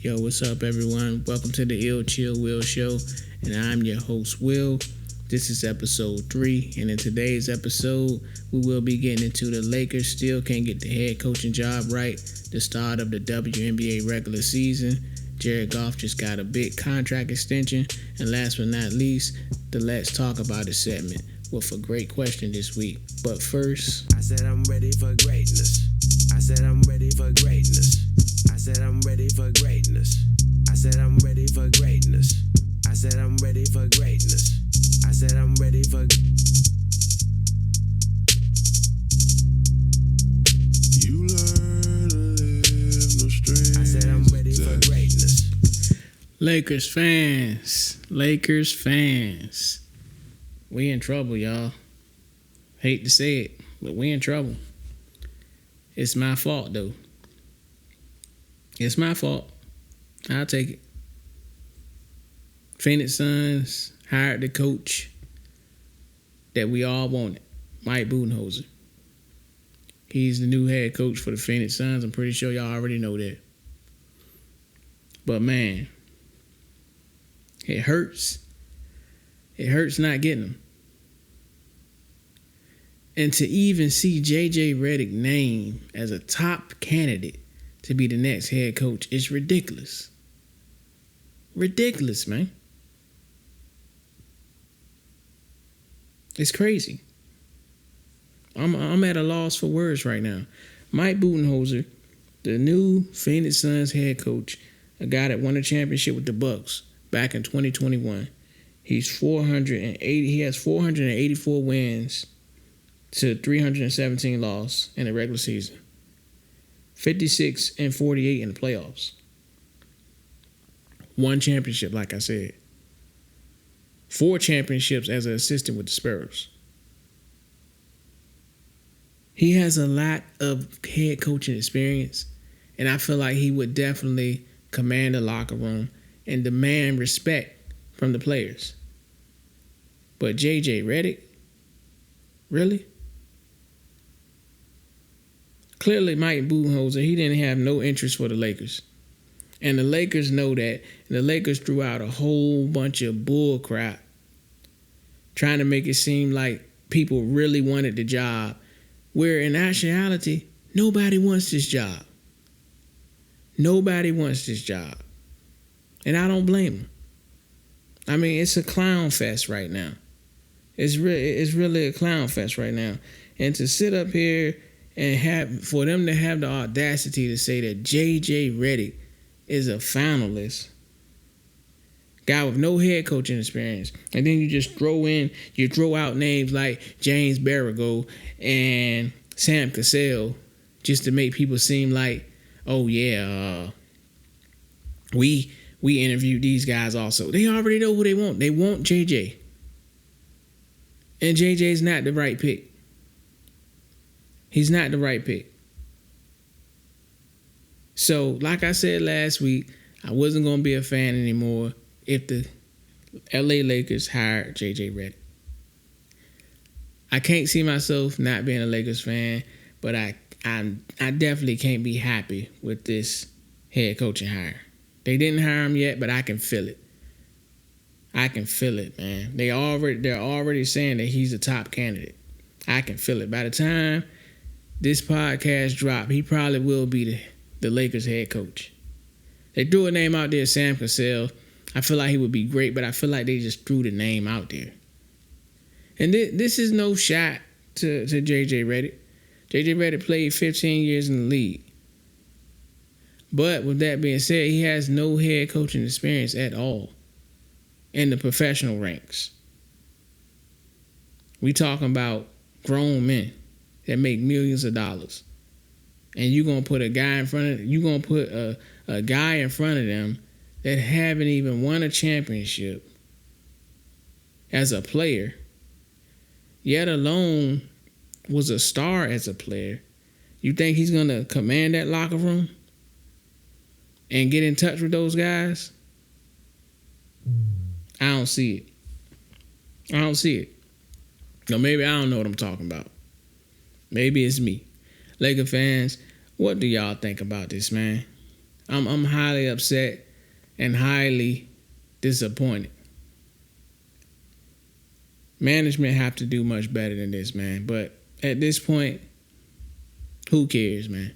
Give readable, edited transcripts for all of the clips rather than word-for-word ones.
Yo, what's up, everyone? Welcome to the Ill Chill Will Show, and I'm your host, Will. This is episode 3, and in today's episode, we will be getting into the Lakers still can't get the head coaching job right, the start of the WNBA regular season, Jared Goff just got a big contract extension, and last but not least, the Let's Talk About It segment with a great question this week. But first, I said I'm ready for greatness. I said I'm ready for greatness. I said I'm ready for greatness. I said I'm ready for greatness. I said I'm ready for greatness. I said I'm ready for. You learn to live no strangers. I said I'm ready for greatness. Lakers fans, we in trouble, y'all. Hate to say it, but we in trouble. It's my fault, though. It's my fault. I'll take it. Phoenix Suns hired the coach that we all wanted, Mike Budenholzer. He's the new head coach for the Phoenix Suns. I'm pretty sure y'all already know that. But man, it hurts. It hurts not getting him. And to even see J.J. Redick named as a top candidate to be the next head coach is ridiculous. Ridiculous, man. It's crazy. I'm at a loss for words right now. Mike Budenholzer, the new Phoenix Suns head coach, a guy that won a championship with the Bucks back in 2021. He has 484 wins to 317 losses in the regular season. 56-48 in the playoffs. One championship, like I said. 4 championships as an assistant with the Spurs. He has a lot of head coaching experience, and I feel like he would definitely command the locker room and demand respect from the players. But J.J. Redick? Really? Clearly, Mike Budenholzer, he didn't have no interest for the Lakers. And the Lakers know that. And the Lakers threw out a whole bunch of bull crap trying to make it seem like people really wanted the job, where in actuality, nobody wants this job. Nobody wants this job. And I don't blame them. I mean, it's a clown fest right now. It's really a clown fest right now. And to sit up here and for them to have the audacity to say that J.J. Redick is a finalist, guy with no head coaching experience, and then you throw out names like James Barago and Sam Cassell just to make people seem like, oh yeah, we interviewed these guys also. They already know who they want. They want J.J. And J.J.'s not the right pick. He's not the right pick. So, like I said last week, I wasn't going to be a fan anymore if the LA Lakers hired J.J. Redick. I can't see myself not being a Lakers fan, but I definitely can't be happy with this head coaching hire. They didn't hire him yet, but I can feel it. I can feel it, man. They're already saying that he's a top candidate. I can feel it. By the time this podcast drop, he probably will be the Lakers head coach. They threw a name out there, Sam Cassell. I feel like he would be great, but I feel like they just threw the name out there. And this is no shot to J.J. Redick. J.J. Redick played 15 years in the league. But with that being said, he has no head coaching experience at all in the professional ranks. We talking about grown men that make millions of dollars. And you're going to put a guy in front of them that haven't even won a championship as a player, yet alone was a star as a player. You think he's going to command that locker room and get in touch with those guys? I don't see it. I don't see it. Or maybe I don't know what I'm talking about. Maybe it's me. Laker fans, what do y'all think about this, man? I'm highly upset and highly disappointed. Management have to do much better than this, man. But at this point, who cares, man?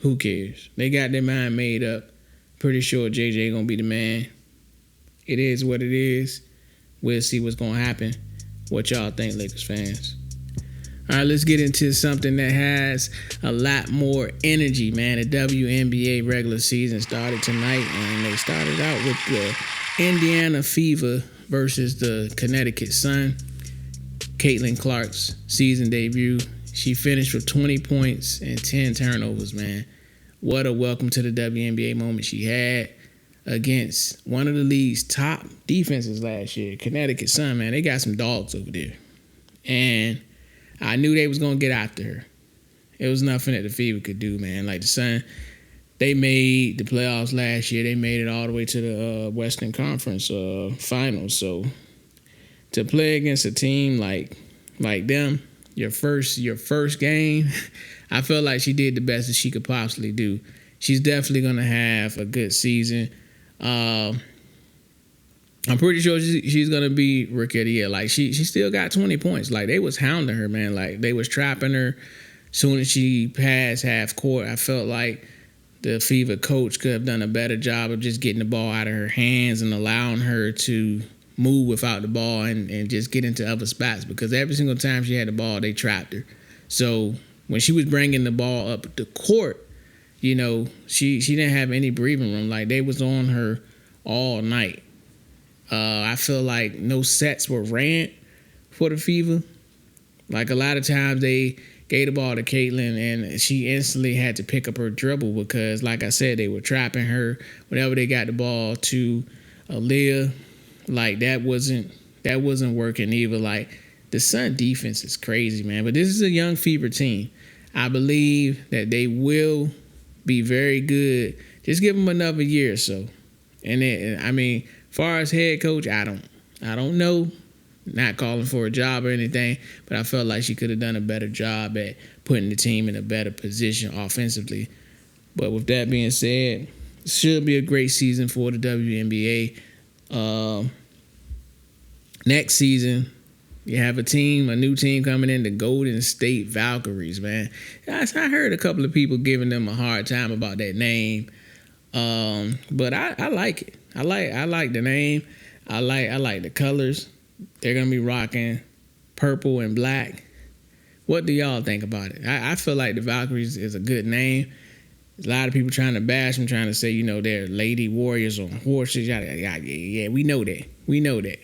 Who cares? They got their mind made up. Pretty sure JJ gonna be the man. It is what it is. We'll see what's gonna happen. What y'all think, Lakers fans? All right, let's get into something that has a lot more energy, man. The WNBA regular season started tonight, and they started out with the Indiana Fever versus the Connecticut Sun. Caitlin Clark's season debut. She finished with 20 points and 10 turnovers, man. What a welcome to the WNBA moment she had against one of the league's top defenses last year. Connecticut Sun, man, they got some dogs over there. And I knew they was going to get after her. It was nothing that the Fever could do, man. Like the Sun, they made the playoffs last year. They made it all the way to the Western Conference finals. So to play against a team like them, your first game, I felt like she did the best that she could possibly do. She's definitely going to have a good season. I'm pretty sure she's going to be Rookie of the Year. Like, she still got 20 points. Like, they was hounding her, man. Like, they was trapping her. Soon as she passed half court, I felt like the Fever coach could have done a better job of just getting the ball out of her hands and allowing her to move without the ball and just get into other spots, because every single time she had the ball, they trapped her. So when she was bringing the ball up the court, you know, she didn't have any breathing room. Like, they was on her all night. I feel like no sets were ran for the Fever. Like, a lot of times they gave the ball to Caitlin and she instantly had to pick up her dribble because, like I said, they were trapping her. Whenever they got the ball to Aaliyah, like, that wasn't working either. Like, the Sun defense is crazy, man. But this is a young Fever team. I believe that they will be very good. Just give them another year or so. And then, I mean, far as head coach, I don't know. Not calling for a job or anything, but I felt like she could have done a better job at putting the team in a better position offensively. But with that being said, it should be a great season for the WNBA. Next season, you have a new team coming in, the Golden State Valkyries, man. I heard a couple of people giving them a hard time about that name, but I like it. I like the name. I like the colors. They're gonna be rocking purple and black. What do y'all think about it? I feel like the Valkyries is a good name. There's a lot of people trying to bash them, trying to say, you know, they're lady warriors on horses. Yeah, we know that.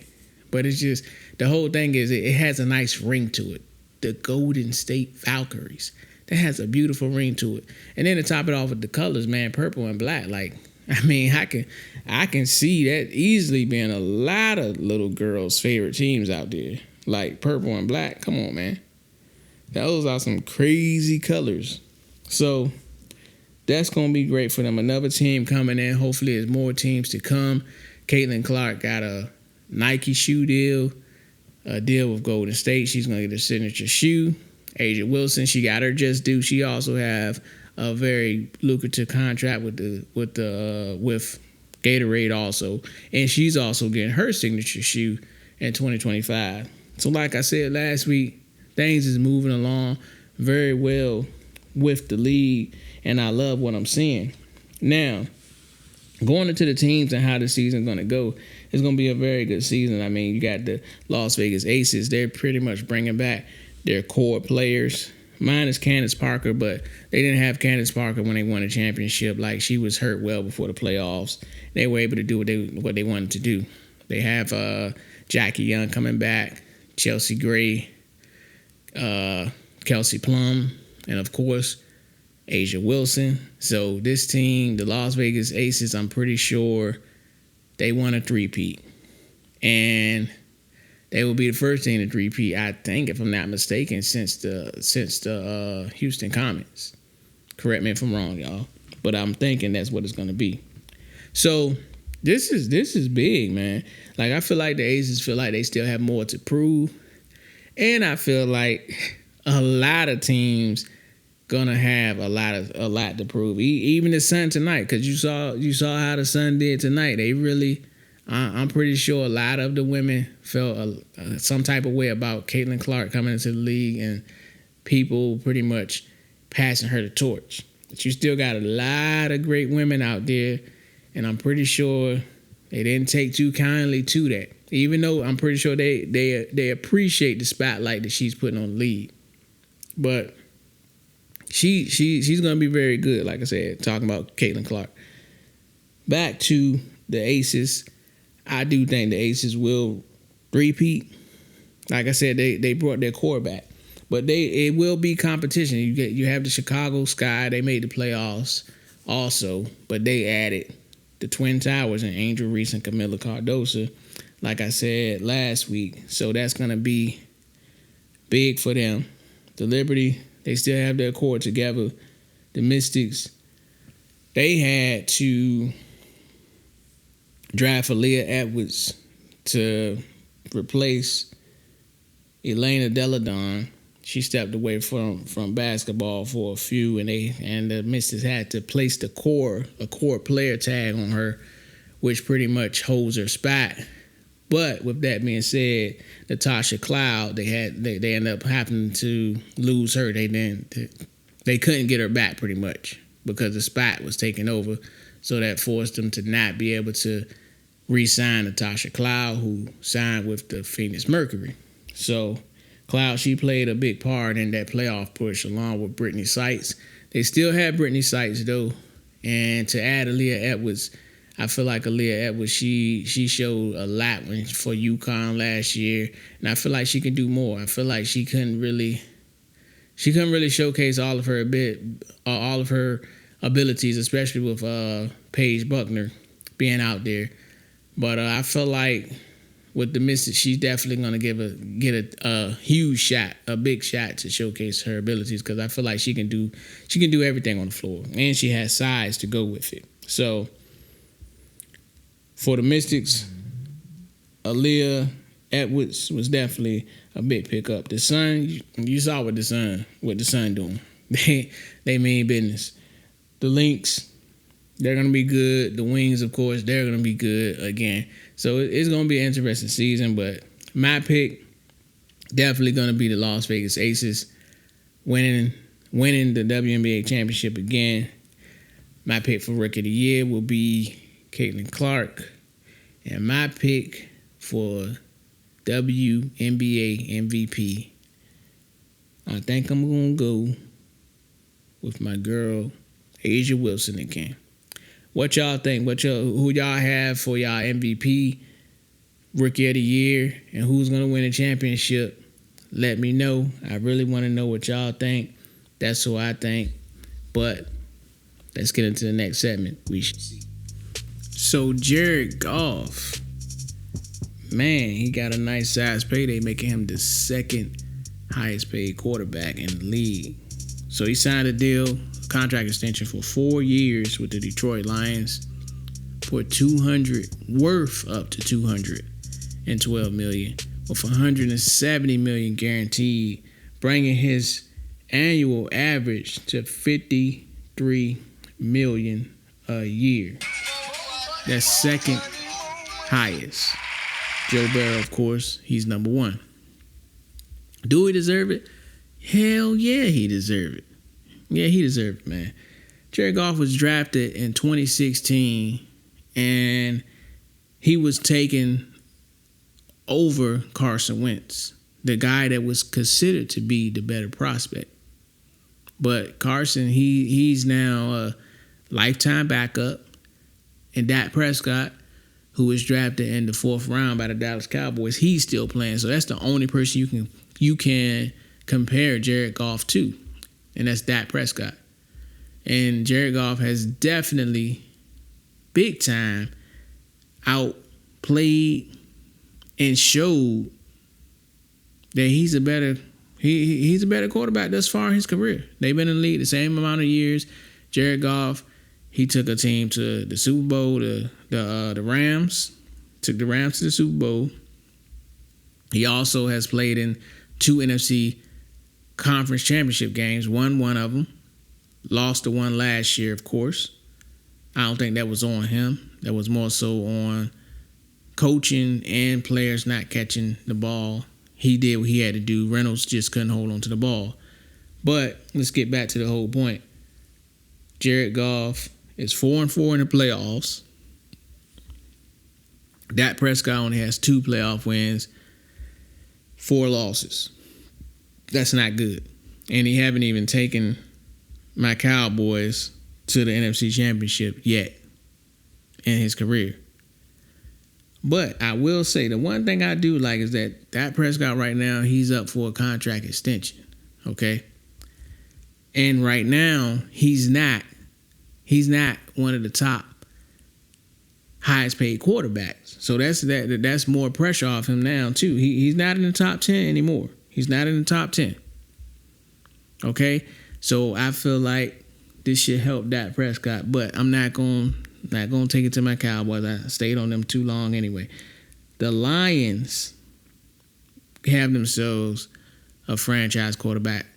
But it's just, the whole thing is it has a nice ring to it. The Golden State Valkyries. That has a beautiful ring to it. And then to top it off with the colors, man, purple and black. Like, I mean, I can see that easily being a lot of little girls' favorite teams out there. Like purple and black. Come on, man. Those are some crazy colors. So that's going to be great for them. Another team coming in. Hopefully there's more teams to come. Caitlin Clark got a Nike shoe deal, a deal with Golden State. She's going to get a signature shoe. Asia Wilson, she got her just due. She also have a very lucrative contract with Gatorade also, and she's also getting her signature shoe in 2025. So like I said last week, things is moving along very well with the league, and I love what I'm seeing. Now, going into the teams and how the season's going to go, it's going to be a very good season. I mean, you got the Las Vegas Aces. They're pretty much bringing back their core players. Mine is Candace Parker, but they didn't have Candace Parker when they won a championship. Like, she was hurt well before the playoffs. They were able to do what they wanted to do. They have Jackie Young coming back, Chelsea Gray, Kelsey Plum, and of course, Asia Wilson. So this team, the Las Vegas Aces, I'm pretty sure they won a three-peat. And they will be the first team to three-peat, I think, if I'm not mistaken, since the Houston Comets. Correct me if I'm wrong, y'all. But I'm thinking that's what it's going to be. So this is big, man. Like, I feel like the Aces feel like they still have more to prove. And I feel like a lot of teams gonna have a lot to prove. Even the Sun tonight, because you saw how the Sun did tonight. They really, I'm pretty sure a lot of the women felt some type of way about Caitlin Clark coming into the league and people pretty much passing her the torch. But you still got a lot of great women out there, and I'm pretty sure they didn't take too kindly to that. Even though I'm pretty sure they appreciate the spotlight that she's putting on the league, but she's gonna be very good. Like I said, talking about Caitlin Clark. Back to the Aces, I do think the Aces will repeat. Like I said, they brought their core back, but it will be competition. You have the Chicago Sky. They made the playoffs also, but they added the Twin Towers and Angel Reese and Camila Cardoso, like I said last week. So that's going to be big for them. The Liberty, they still have their core together. The Mystics, they had to draft Aaliyah Edwards to replace Elena Deladon. She stepped away from basketball for a few, and the Mystics had to place a core player tag on her, which pretty much holds her spot. But with that being said, Natasha Cloud, they ended up having to lose her. They couldn't get her back pretty much because the spot was taken over, so that forced them to not be able to re-sign Natasha Cloud, who signed with the Phoenix Mercury. So Cloud, she played a big part in that playoff push along with Brittany Sykes. They still have Brittany Sykes though, and to add Aaliyah Edwards, I feel like Aaliyah Edwards, she showed a lot for UConn last year, and I feel like she can do more. I feel like she couldn't really showcase all of her abilities, especially with Paige Buckner being out there. But I feel like with the Mystics, she's definitely going to get a huge shot, a big shot to showcase her abilities, because I feel like she can do everything on the floor, and she has size to go with it. So for the Mystics, Aaliyah Edwards was definitely a big pickup. The Sun, you saw what the Sun doing. They mean business. The Lynx, they're going to be good. The Wings, of course, they're going to be good again. So it's going to be an interesting season, but my pick definitely going to be the Las Vegas Aces winning the WNBA championship again. My pick for Rookie of the Year will be Caitlin Clark. And my pick for WNBA MVP, I think I'm going to go with my girl, Asia Wilson again. What y'all think? Who y'all have for y'all MVP, Rookie of the Year, and who's going to win the championship? Let me know. I really want to know what y'all think. That's who I think. But let's get into the next segment. We should see. So Jared Goff, man, he got a nice size payday, making him the second highest paid quarterback in the league. So he signed a contract extension for 4 years with the Detroit Lions for up to $212 million, with $170 million guaranteed, bringing his annual average to $53 million a year. That's second highest. Joe Burrow, of course, he's number one. Do he deserve it? Hell yeah, he deserved it. Yeah, he deserved it, man. Jared Goff was drafted in 2016, and he was taken over Carson Wentz, the guy that was considered to be the better prospect. But Carson, he's now a lifetime backup. And Dak Prescott, who was drafted in the 4th round by the Dallas Cowboys, he's still playing. So that's the only person you can compare Jared Goff to, and that's Dak Prescott. And Jared Goff has definitely, big time, outplayed and showed that he's a better quarterback thus far in his career. They've been in the league the same amount of years. Jared Goff, he took a team to the Super Bowl. The Rams took the Rams to the Super Bowl. He also has played in 2 NFC conference championship games, won one of them. Lost the one last year, of course. I don't think that was on him. That was more so on coaching and players not catching the ball. He did what he had to do. Reynolds just couldn't hold on to the ball. But let's get back to the whole point. Jared Goff is 4-4 in the playoffs. Dak Prescott only has 2 playoff wins, 4 losses. That's not good. And he haven't even taken my Cowboys to the NFC Championship yet in his career. But I will say the one thing I do like is that Dak Prescott right now, he's up for a contract extension, okay? And right now, he's not one of the top highest paid quarterbacks. So that's more pressure off him now too. He's not in the top 10 anymore. He's not in the top 10. Okay? So I feel like this should help Dak Prescott, but I'm not going to take it to my Cowboys. I stayed on them too long anyway. The Lions have themselves a franchise quarterback.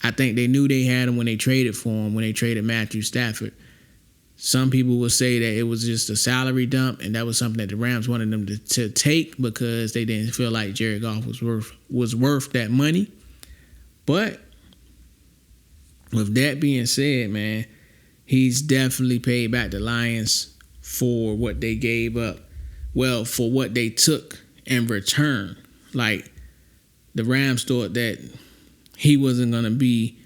I think they knew they had him when they traded for him, when they traded Matthew Stafford. Some people will say that it was just a salary dump, and that was something that the Rams wanted them to take because they didn't feel like Jared Goff was worth that money. But with that being said, man, he's definitely paid back the Lions for what they gave up. Well, for what they took in return. Like, the Rams thought that he wasn't going to be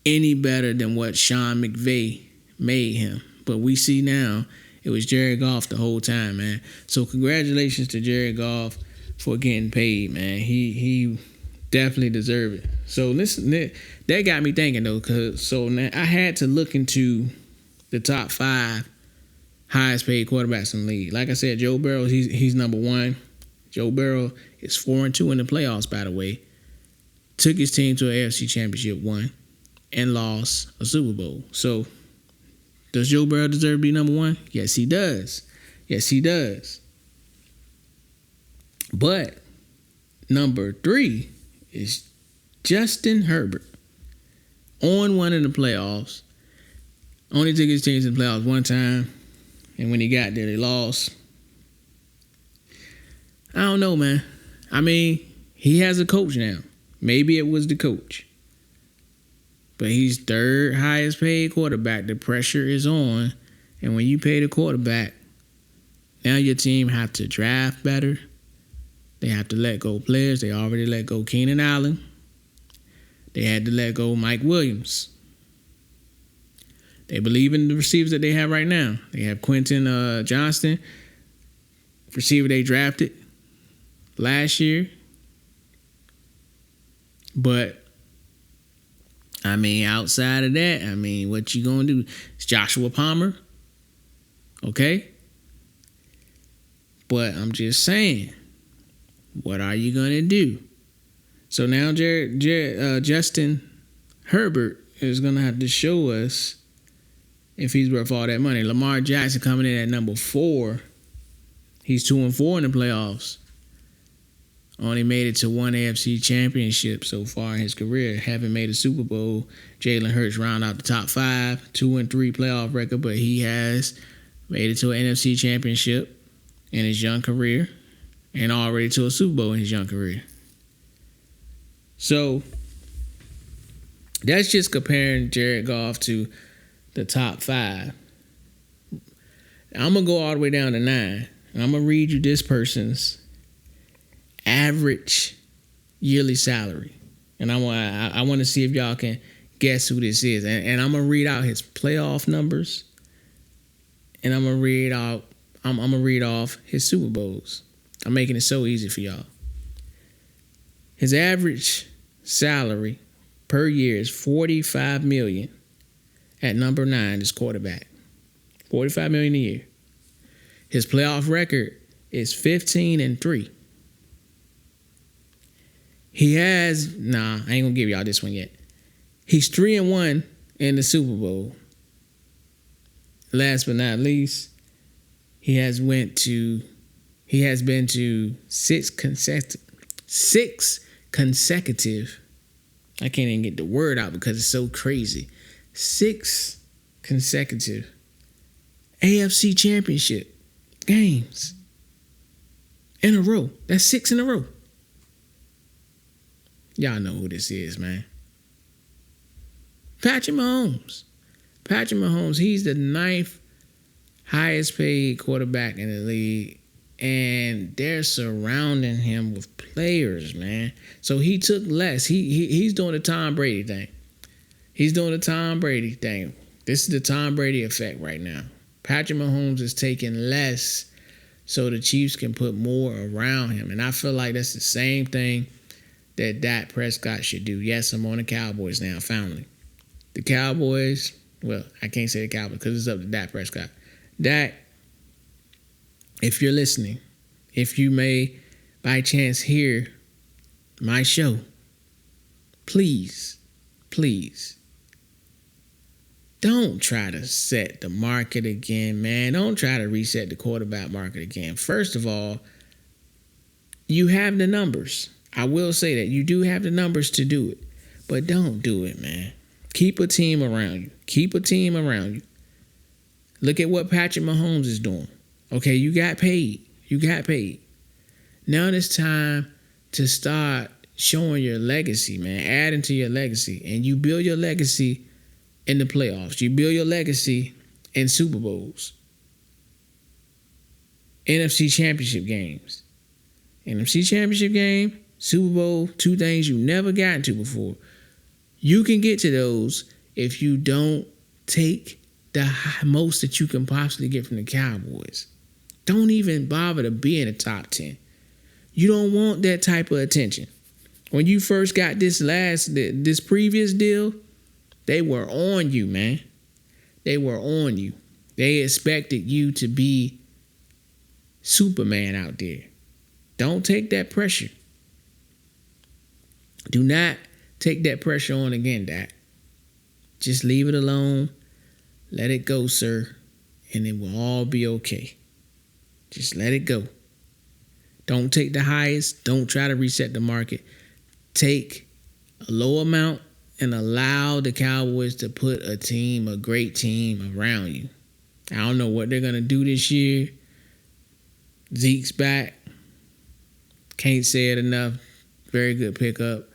any better than what Sean McVay made him. But we see now it was Jared Goff the whole time, man. So congratulations to Jared Goff for getting paid, man. He definitely deserved it. So listen, that got me thinking though, so now I had to look into the top 5 highest paid quarterbacks in the league. Like I said, Joe Burrow, he's number 1. Joe Burrow is 4-2 in the playoffs, by the way. Took his team to an AFC Championship, won, and lost a Super Bowl. So does Joe Burrow deserve to be number 1? Yes, he does. Yes, he does. But number 3 is Justin Herbert. On one in the playoffs. Only took his teams in the playoffs one time. And when he got there, they lost. I don't know, man. I mean, he has a coach now. Maybe it was the coach. But he's 3rd highest paid quarterback. The pressure is on. And when you pay the quarterback, now your team have to draft better. They have to let go players. They already let go Keenan Allen. They had to let go Mike Williams. They believe in the receivers that they have right now. They have Quentin Johnston, receiver they drafted last year. But I mean, outside of that, I mean, what you gonna do? It's Joshua Palmer, okay? But I'm just saying, what are you gonna do? So now Justin Herbert is gonna have to show us if he's worth all that money. Lamar Jackson coming in at number 4. He's 2-4 in the playoffs. Only made it to 1 AFC championship so far in his career. Haven't made a Super Bowl. Jalen Hurts round out the top 5. 2-3 playoff record, but he has made it to an NFC championship in his young career and already to a Super Bowl in his young career. So that's just comparing Jared Goff to the top 5. I'm going to go all the way down to 9. And I'm going to read you this person's average yearly salary. And I want to see if y'all can guess who this is. And I'm going to read out his playoff numbers. And I'm going to read off his Super Bowls. I'm making it so easy for y'all. His average salary per year is $45 million at number 9, this quarterback. $45 million a year. His playoff record is 15-3. He has, I ain't gonna give y'all this one yet. He's 3-1 in the Super Bowl. Last but not least, he has been to 6 consecutive. I can't even get the word out because it's so crazy. 6 consecutive AFC Championship games in a row. That's 6 in a row. Y'all know who this is, man. Patrick Mahomes. Patrick Mahomes, he's the 9th highest paid quarterback in the league. And they're surrounding him with players, man. So he took less. He's doing the Tom Brady thing. He's doing the Tom Brady thing. This is the Tom Brady effect right now. Patrick Mahomes is taking less so the Chiefs can put more around him. And I feel like that's the same thing that Dak Prescott should do. Yes, I'm on the Cowboys now, finally. The Cowboys, well, I can't say the Cowboys because it's up to Dak Prescott. Dak, if you're listening, if you may by chance hear my show, please, don't try to set the market again, man. Don't try to reset the quarterback market again. First of all, you have the numbers. I will say that. You do have the numbers to do it. But don't do it, man. Keep a team around you. Keep a team around you. Look at what Patrick Mahomes is doing. Okay, you got paid. Now it's time to start showing your legacy, man. Adding to your legacy. And you build your legacy in the playoffs. You build your legacy in Super Bowls. NFC Championship games. NFC Championship game, Super Bowl, 2 things you never gotten to before. You can get to those if you don't take the most that you can possibly get from the Cowboys. Don't even bother to be in the top 10. You don't want that type of attention. When you first got this previous deal, they were on you, man. They were on you. They expected you to be Superman out there. Don't take that pressure. Do not take that pressure on again, Dak. Just leave it alone. Let it go, sir. And it will all be okay. Just let it go. Don't take the highest. Don't try to reset the market. Take a low amount and allow the Cowboys to put a great team around you. I don't know what they're going to do this year. Zeke's back. Can't say it enough. Very good pickup.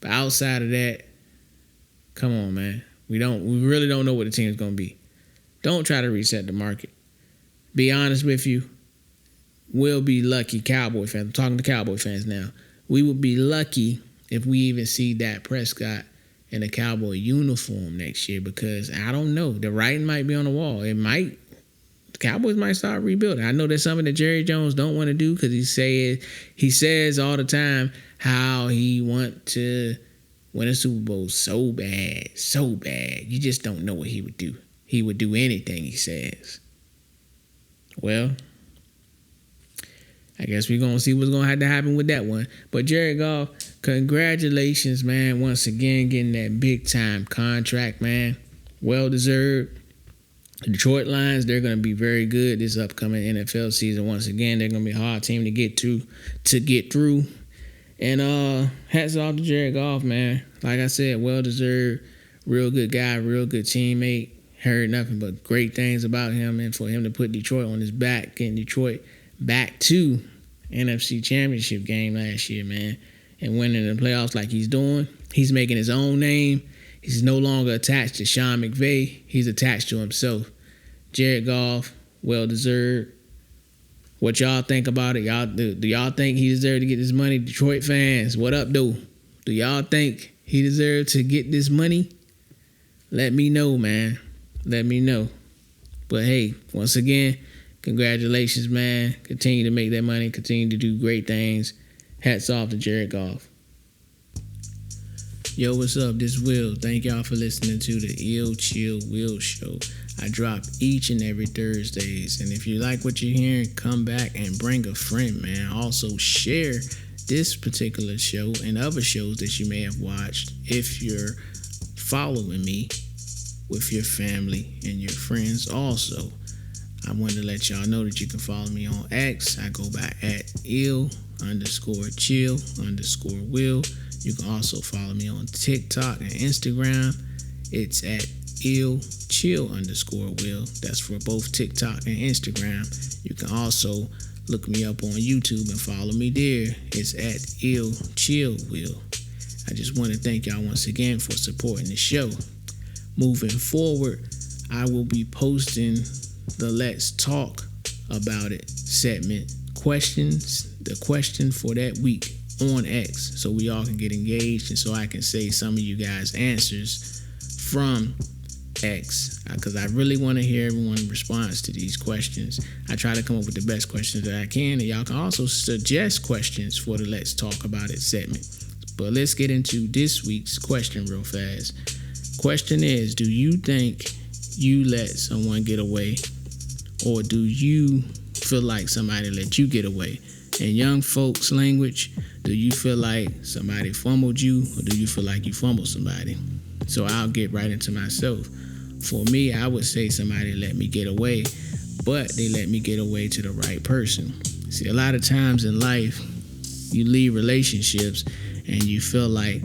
But outside of that, come on, man. We really don't know what the team's going to be. Don't try to reset the market. Be honest with you. We'll be lucky, Cowboy fans. I'm talking to Cowboy fans now. We would be lucky if we even see Dak Prescott in a Cowboy uniform next year, because I don't know. The writing might be on the wall. The Cowboys might start rebuilding. I know that's something that Jerry Jones don't want to do, because he says all the time how he want to win a Super Bowl so bad. You just don't know what he would do. He would do anything he says. Well, I guess we're going to see what's going to have to happen with that one. But Jared Goff, congratulations, man, once again getting that big-time contract, man. Well-deserved. The Detroit Lions, they're going to be very good this upcoming NFL season. Once again, they're going to be a hard team to get through. And hats off to Jared Goff, man. Like I said, well-deserved, real good guy, real good teammate. Heard nothing but great things about him, and for him to put Detroit on his back, getting Detroit back to NFC Championship game last year, man, and winning the playoffs like he's doing. He's making his own name. He's no longer attached to Sean McVay. He's attached to himself. Jared Goff, well-deserved. What y'all think about it? Do y'all think he deserved to get this money? Detroit fans, what up, though? Do y'all think he deserved to get this money? Let me know, man. Let me know. But hey, once again, congratulations, man. Continue to make that money. Continue to do great things. Hats off to Jared Goff. Yo, what's up? This is Will. Thank y'all for listening to the Ill Chill Will Show. I drop each and every Thursdays. And if you like what you're hearing, come back and bring a friend, man. Also, share this particular show and other shows that you may have watched if you're following me with your family and your friends. Also, I wanted to let y'all know that you can follow me on X. I go by @ill_chill_will. You can also follow me on TikTok and Instagram. It's at @illchill_will. That's for both TikTok and Instagram. You can also look me up on YouTube and follow me there. It's @illchillwill. I just want to thank y'all once again for supporting the show. Moving forward, I will be posting the Let's Talk About It segment questions, the question for that week on X, so we all can get engaged and so I can say some of you guys' answers from X, because I really want to hear everyone's response to these questions. I try to come up with the best questions that I can, and y'all can also suggest questions for the Let's Talk About It segment. But let's get into this week's question real fast. Question is, do you think you let someone get away, or do you feel like somebody let you get away? In young folks' language, do you feel like somebody fumbled you, or do you feel like you fumbled somebody? So I'll get right into myself. For me, I would say somebody let me get away, but they let me get away to the right person. See, a lot of times in life, you leave relationships and you feel like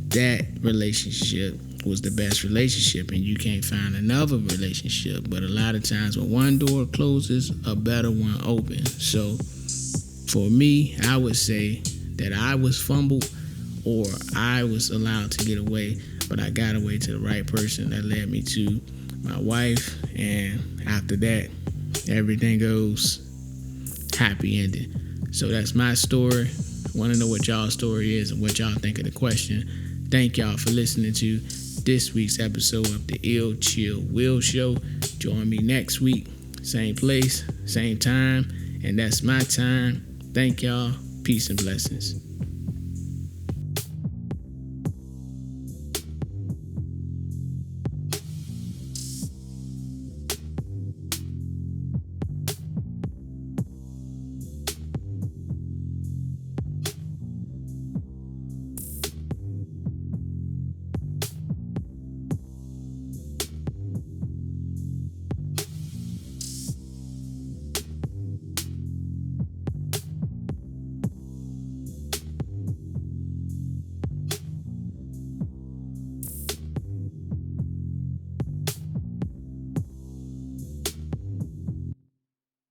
that relationship was the best relationship and you can't find another relationship. But a lot of times when one door closes, a better one opens. So for me, I would say that I was fumbled or I was allowed to get away, but I got away to the right person that led me to my wife. And after that, everything goes happy ending. So that's my story. I want to know what y'all's story is and what y'all think of the question. Thank y'all for listening to this week's episode of the Ill Chill Will Show. Join me next week, same place, same time, and that's my time. Thank y'all. Peace and blessings.